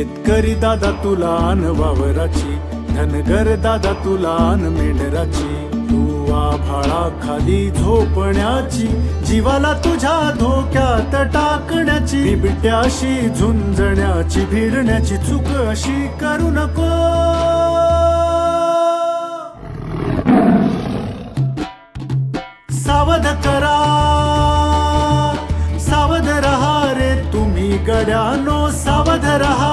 शेतकरी दादा तुला अन वावराची, धनगर दादा तुला अन मेंढराची, तू आभाळा खाली झोपण्याची, जीवाला तुझ्या धोक्यात टाकण्याची, बिबट्याशी झुंजण्याची, भिडण्याची चूक अशी करू नको। सावध करा, सावध रहा रे तुम्ही गड्यानो, सावध रहा,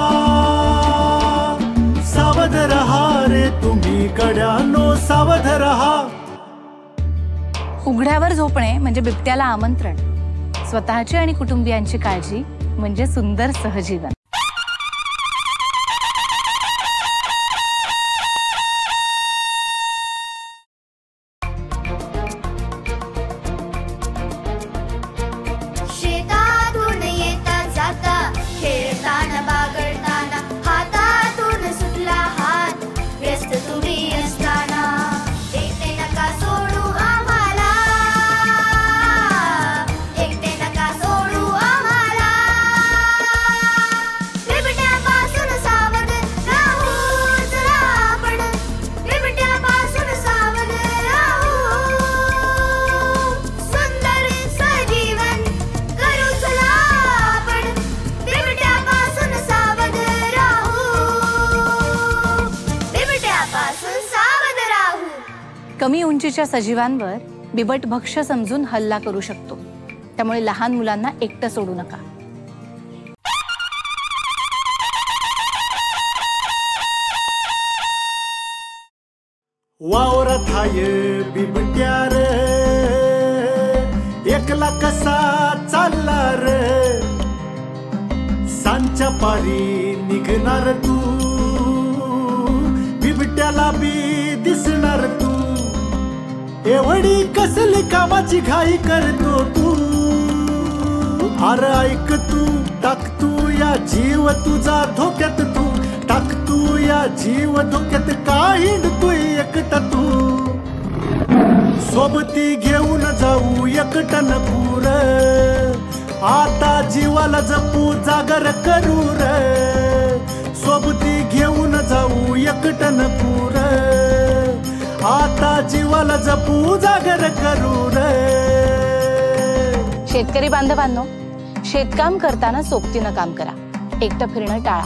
सावध रहा रे तुम्ही गड्यानो, सावध रहा। उघड्यावर झोपणे म्हणजे बिबट्याला आमंत्रण, स्वतःची आणि कुटुंबियांची काळजी म्हणजे सुंदर सहजीवन। शेतातून येता जाता, खेळताना बागडताना, हातातून सुटला हात, व्यस्त तुम्ही असताना, एकटे नका सोडू आम्हाला, एकटे नका सोडू आम्हाला। बिबट्यापासून सावध राहू जरा आपण, बिबट्यापासून सावध राहू, सुंदर सजीवन करू चला आपण, बिबट्यापासून सावध राहू, बिबट्यापासून सावध राहू। कमी उंचीच्या सजीवांवर बिबट भक्ष्य समजून हल्ला करू शकतो, त्यामुळे लहान मुलांना एकटं सोडू नका। वावरात हाय बिबट्या रे, एकला कसा चालला रे, सांच्या पारी निघणार तू, बिबट्याला बी दिसणार तू, एवढी कसली कामाची घाई करतो तू, अरे ऐक तू, टाक तू या जीव तुझा धोक्यात, तू टाक तू या जीव धोक्यात, काही तू एकटा तू, सोबती घेऊन जाऊ एकटा नको रे, आता जीवाला जपू जागर करू रे, सोबती घेऊन जाऊ एकटा नको रे, आता जीवाला जपू जागर करू रे। शेतकरी बांधवांनो, शेतकाम करताना सोबतीनं काम करा, एकटं फिरणं टाळा।